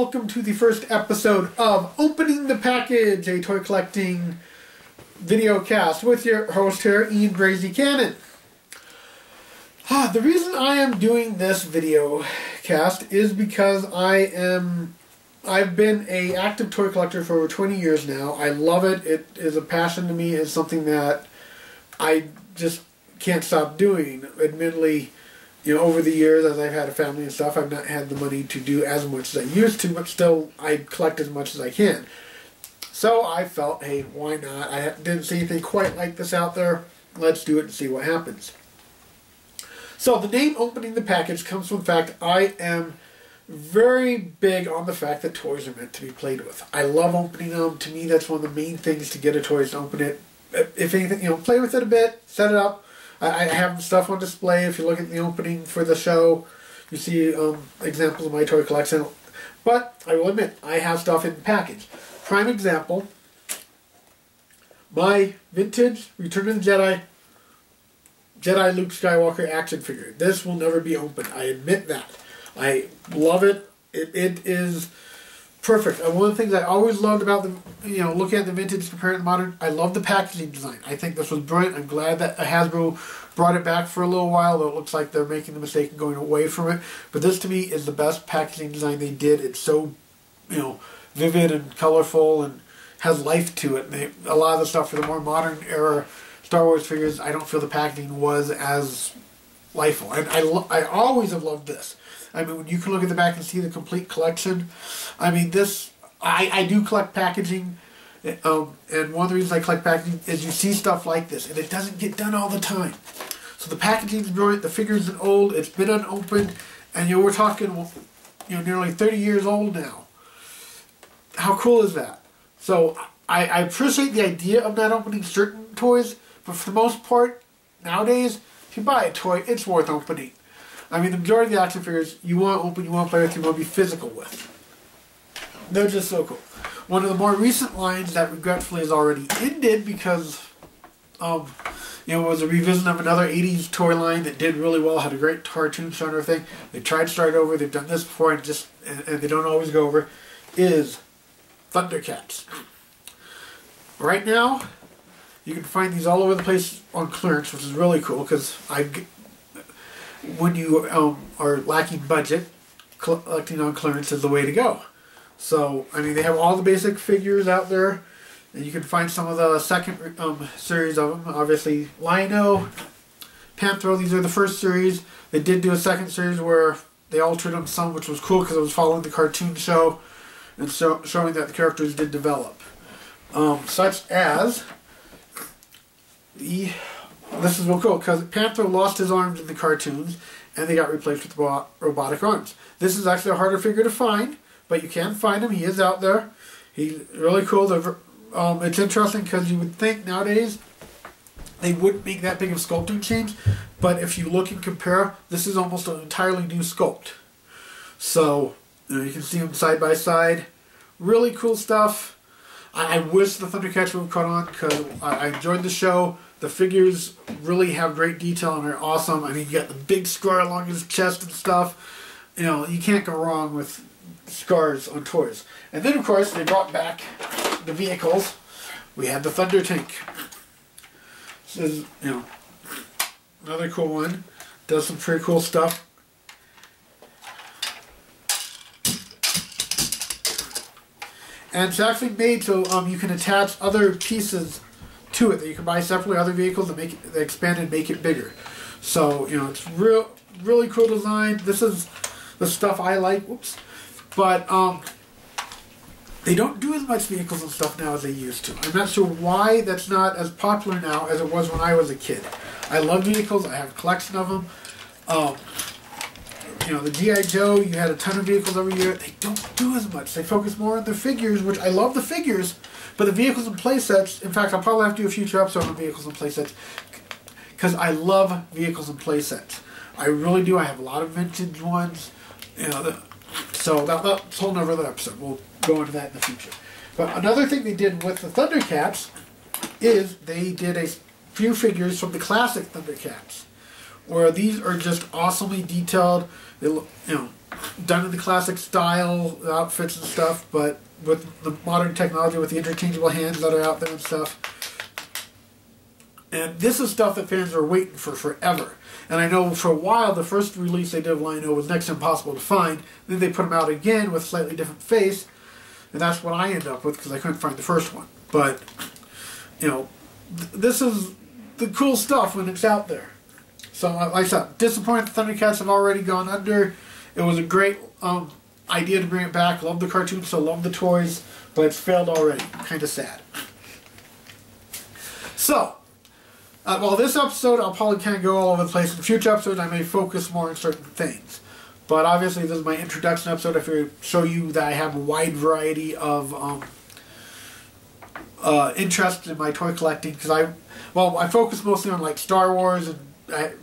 welcome to the first episode of Opening the Package, a toy collecting video cast with your host here, Ian Brazee-Cannon. The reason I am doing this video cast is because I've been an active toy collector for over 20 years now. I love it. It is a passion to me. It's something that I just can't stop doing. Admittedly, you know, over the years, as I've had a family and stuff, I've not had the money to do as much as I used to, but still, I collect as much as I can. So I felt, hey, why not? I didn't see anything quite like this out there. Let's do it and see what happens. So the name Opening the Package comes from the fact I am very big on the fact that toys are meant to be played with. I love opening them. To me, that's one of the main things to get a toy is to open it. If anything, you know, play with it a bit, set it up. I have stuff on display. If you look at the opening for the show, you see examples of my toy collection. But I will admit, I have stuff in the package. Prime example, my vintage Return of the Jedi Luke Skywalker action figure. This will never be opened. I admit that. I love it. It is perfect. And one of the things I always loved about the, you know, looking at the vintage compared to the modern, I love the packaging design. I think this was brilliant. I'm glad that Hasbro brought it back for a little while, though it looks like they're making the mistake of going away from it. But this to me is the best packaging design they did. It's so, you know, vivid and colorful and has life to it. And a lot of the stuff for the more modern era Star Wars figures, I don't feel the packaging was as lifeful. And I always have loved this. I mean, when you can look at the back and see the complete collection, I mean, this, I do collect packaging, and one of the reasons I collect packaging is you see stuff like this, and it doesn't get done all the time. So the packaging is brilliant, the figure isn't old, it's been unopened, and you know, we're talking, you know, nearly 30 years old now. How cool is that? So I appreciate the idea of not opening certain toys, but for the most part, nowadays, if you buy a toy, it's worth opening. I mean, the majority of the action figures you want to open, you want to play with, you want to be physical with. They're just so cool. One of the more recent lines that regretfully has already ended because, you know, it was a revision of another 80s toy line that did really well, had a great cartoon show and everything. They tried to start over, they've done this before and they don't always go over, is Thundercats. Right now, you can find these all over the place on clearance, which is really cool because when you are lacking budget, collecting on clearance is the way to go. So, I mean, they have all the basic figures out there, and you can find some of the second series of them. Obviously, Lion-O, Panthro, these are the first series. They did do a second series where they altered them some, which was cool because it was following the cartoon show and showing that the characters did develop. Such as this is real cool because Panthro lost his arms in the cartoons and they got replaced with robotic arms. This is actually a harder figure to find, but you can find him. He is out there. He's really cool. It's interesting because you would think nowadays they wouldn't make that big of sculpting change, but if you look and compare, this is almost an entirely new sculpt. So you can see them side by side. Really cool stuff. I wish the Thundercats would have caught on because I enjoyed the show. The figures really have great detail and are awesome. I mean, you got the big scar along his chest and stuff. You know, you can't go wrong with scars on toys. And then, of course, they brought back the vehicles. We had the Thunder Tank. This is, you know, another cool one. Does some pretty cool stuff. And it's actually made so you can attach other pieces to it that you can buy separately, other vehicles that make it, that expand and make it bigger. So, you know, it's really cool design. This is the stuff I like. Whoops. But they don't do as much vehicles and stuff now as they used to. I'm not sure why that's not as popular now as it was when I was a kid. I love vehicles. I have a collection of them. You know, the G.I. Joe, you had a ton of vehicles every year. They don't do as much. They focus more on the figures, which I love the figures, but the vehicles and playsets, in fact, I'll probably have to do a future episode on vehicles and playsets, because I love vehicles and playsets. I really do. I have a lot of vintage ones. You know, so that's a whole other episode. We'll go into that in the future. But another thing they did with the Thundercats is they did a few figures from the classic Thundercats, where these are just awesomely detailed. They look, done in the classic style, the outfits and stuff, but with the modern technology, with the interchangeable hands that are out there and stuff. And this is stuff that fans are waiting for forever. And I know for a while, the first release they did of Lion-O was next to impossible to find. Then they put them out again with slightly different face. And that's what I ended up with because I couldn't find the first one. But, this is the cool stuff when it's out there. So, like I said, disappointed the Thundercats have already gone under. It was a great idea to bring it back. Love the cartoon, so love the toys. But it's failed already. Kind of sad. So, well, this episode, I'll probably kind of go all over the place. In future episodes, I may focus more on certain things. But obviously, this is my introduction episode. I figured to show you that I have a wide variety of interest in my toy collecting. Because I focus mostly on like Star Wars and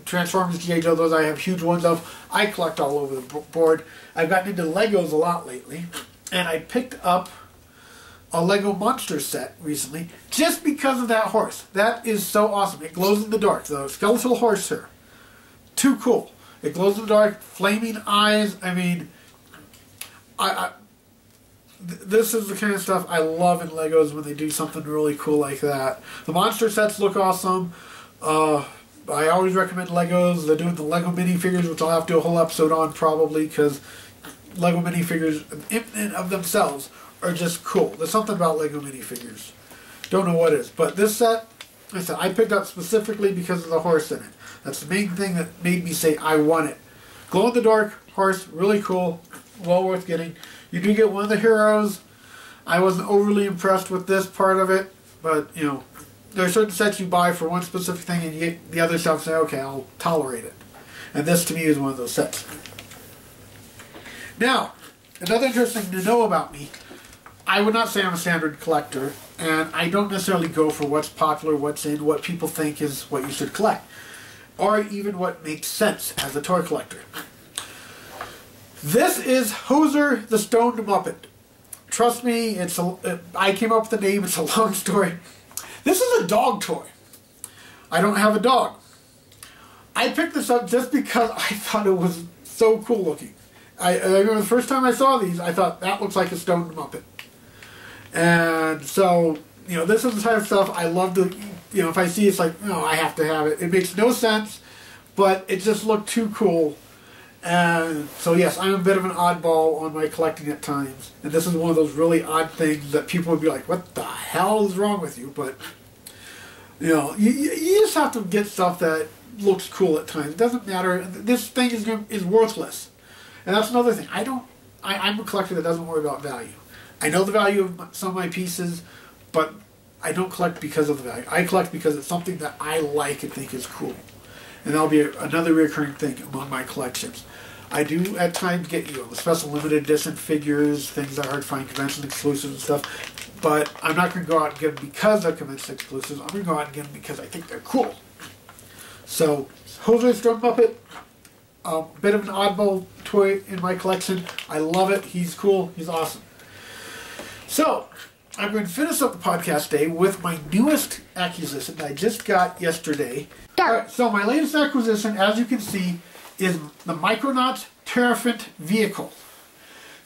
Transformers, G.I. Joe. Those I have huge ones of. I collect all over the board. I've gotten into Legos a lot lately. And I picked up a Lego monster set recently just because of that horse. That is so awesome. It glows in the dark. The skeletal horse here. Too cool. It glows in the dark. Flaming eyes. I mean, this is the kind of stuff I love in Legos when they do something really cool like that. The monster sets look awesome. I always recommend Legos. They're doing the Lego minifigures, which I'll have to do a whole episode on probably because Lego minifigures in and of themselves are just cool. There's something about Lego minifigures. Don't know what it is. But this set, like I said, I picked up specifically because of the horse in it. That's the main thing that made me say I want it. Glow-in-the-dark horse, really cool. Well worth getting. You do get one of the heroes. I wasn't overly impressed with this part of it. But, there are certain sets you buy for one specific thing and you get the other stuff and say, okay, I'll tolerate it. And this to me is one of those sets. Now, another interesting thing to know about me, I would not say I'm a standard collector, and I don't necessarily go for what's popular, what's in, what people think is what you should collect, or even what makes sense as a toy collector. This is Hoser the Stoned Muppet. Trust me, I came up with the name, it's a long story. This is a dog toy. I don't have a dog. I picked this up just because I thought it was so cool looking. I remember the first time I saw these, I thought, that looks like a stoned Muppet. And so, this is the type of stuff I love to, if I see it's like, I have to have it. It makes no sense, but it just looked too cool. And so, yes, I'm a bit of an oddball on my collecting at times. And this is one of those really odd things that people would be like, what the hell is wrong with you? But, you just have to get stuff that looks cool at times. It doesn't matter. This thing is worthless. And that's another thing. I'm a collector that doesn't worry about value. I know the value of some of my pieces, but I don't collect because of the value. I collect because it's something that I like and think is cool. And that'll be another recurring thing among my collections. I do at times get the special limited edition figures, things that are hard to find, convention exclusives and stuff. But I'm not going to go out and get them because they're convention exclusives. I'm going to go out and get them because I think they're cool. So, Hoser Stoned Muppet. A bit of an oddball toy in my collection. I love it. He's cool. He's awesome. So, I'm going to finish up the podcast today with my newest acquisition that I just got yesterday. Right, so my latest acquisition, as you can see, is the Micronauts Terrafant vehicle.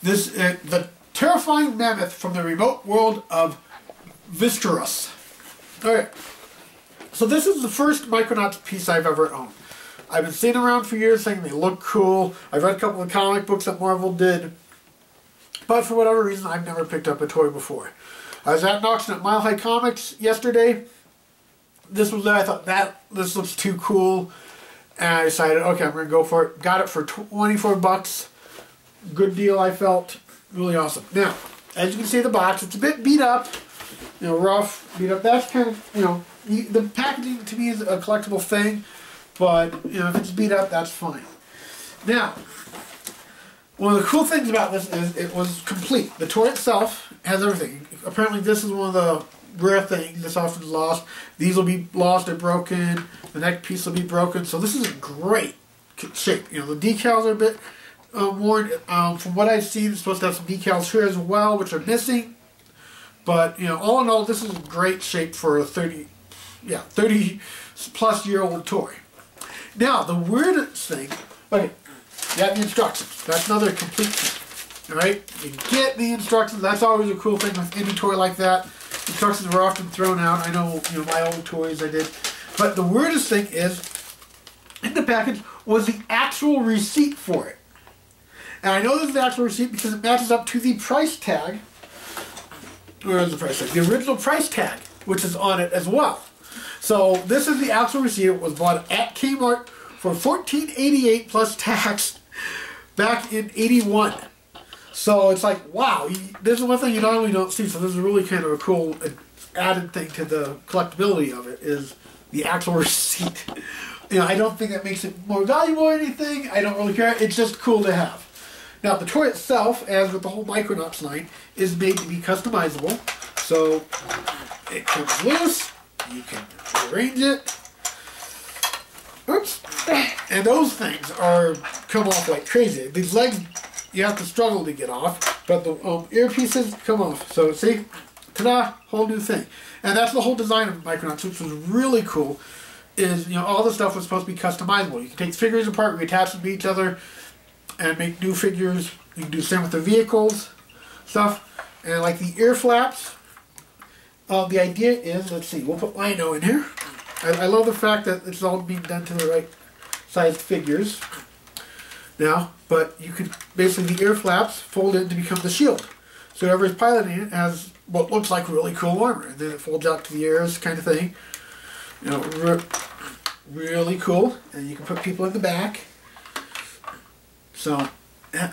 The terrifying mammoth from the remote world of Visterus. Alright, so this is the first Micronauts piece I've ever owned. I've been seeing them around for years saying they look cool. I've read a couple of comic books that Marvel did. But for whatever reason, I've never picked up a toy before. I was at an auction at Mile High Comics yesterday. This was there. I thought, this looks too cool. And I decided, okay, I'm going to go for it. Got it for 24 bucks. Good deal, I felt. Really awesome. Now, as you can see the box, it's a bit beat up. Rough, beat up. That's kind of, the packaging to me is a collectible thing. But, if it's beat up, that's fine. Now, one of the cool things about this is it was complete. The toy itself has everything. Apparently this is one of the rare things that's often lost. These will be lost or broken. The neck piece will be broken. So this is in great shape. The decals are a bit worn. From what I've seen, it's supposed to have some decals here as well, which are missing. But, all in all, this is in great shape for a 30 plus year old toy. Now, the weirdest thing, okay, you have the instructions. That's another complete thing. Alright? You get the instructions. That's always a cool thing with any toy like that. Instructions were often thrown out. I know, my old toys I did. But the weirdest thing is, in the package was the actual receipt for it. And I know this is the actual receipt because it matches up to the price tag. Where is the price tag? The original price tag, which is on it as well. So this is the actual receipt. It was bought at Kmart for $14.88 plus tax back in '81. So it's like, wow, this is one thing you normally don't see. So this is really kind of a cool added thing to the collectability of it is the actual receipt. I don't think that makes it more valuable or anything. I don't really care. It's just cool to have. Now, the toy itself, as with the whole Micronauts line, is made to be customizable. So it comes loose. You can arrange it. Oops. And those things come off like crazy. These legs, you have to struggle to get off. But the earpieces come off. So see? Ta-da! Whole new thing. And that's the whole design of Micronauts, which was really cool. Is, all the stuff was supposed to be customizable. You can take figures apart, reattach them to each other, and make new figures. You can do the same with the vehicles, stuff. And like the ear flaps, the idea is, let's see, we'll put lino in here. I love the fact that it's all being done to the right sized figures now, but you could, basically the ear flaps fold in to become the shield. So whoever's piloting it has what looks like really cool armor, and then it folds out to the ears kind of thing. Really cool, and you can put people in the back. So,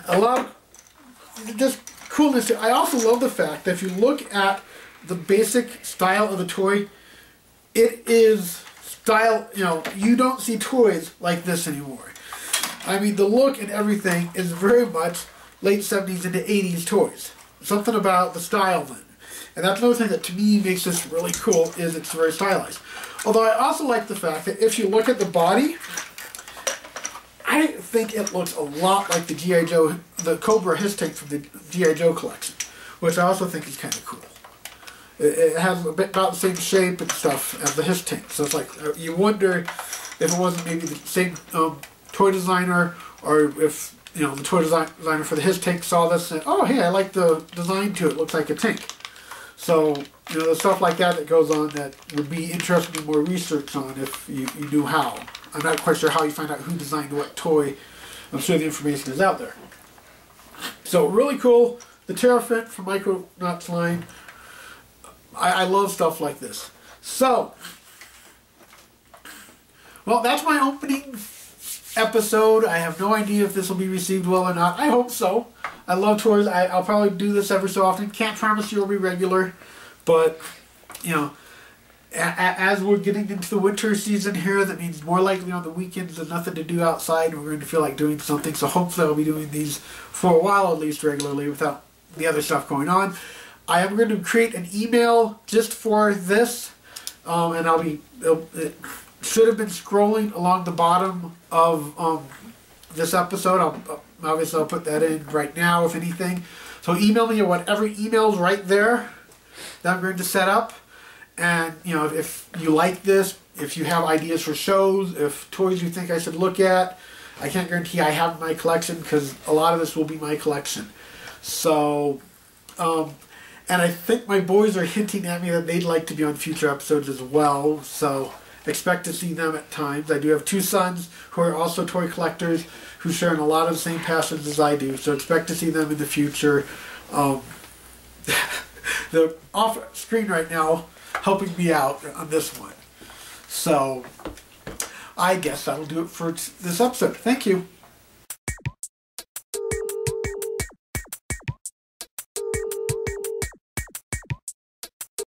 a lot of just coolness. I also love the fact that if you look at the basic style of the toy, it is style, you don't see toys like this anymore. I mean, the look and everything is very much late 70s into 80s toys. Something about the style then. And that's another thing that to me makes this really cool, is it's very stylized. Although I also like the fact that if you look at the body, I think it looks a lot like the G.I. Joe, the Cobra his tank from the G.I. Joe collection, which I also think is kind of cool. It has a bit about the same shape and stuff as the his tank, so it's like you wonder if it wasn't maybe the same toy designer, or if the toy designer for the his tank saw this and said, "Oh, hey, I like the design to it. Looks like a tank." So the stuff like that goes on that would be interesting to do more research on if you knew how. I'm not quite sure how you find out who designed what toy. I'm sure the information is out there. So really cool. The Terrafint from Micronauts line. I love stuff like this. So, well, that's my opening episode. I have no idea if this will be received well or not. I hope so. I love toys. I'll probably do this every so often. Can't promise you it'll be regular, but as we're getting into the winter season here, that means more likely on the weekends there's nothing to do outside and we're going to feel like doing something. So hopefully I'll be doing these for a while at least regularly without the other stuff going on. I am going to create an email just for this, and it should have been scrolling along the bottom of this episode. Obviously I'll put that in right now if anything. So email me or whatever email's right there that I'm going to set up. And if you like this, if you have ideas for shows, if toys you think I should look at, I can't guarantee I have in my collection because a lot of this will be my collection. So, and I think my boys are hinting at me that they'd like to be on future episodes as well. So expect to see them at times. I do have two sons who are also toy collectors who share in a lot of the same passions as I do. So expect to see them in the future. They're off screen right now helping me out on this one. So I guess that'll do it for this episode. Thank you.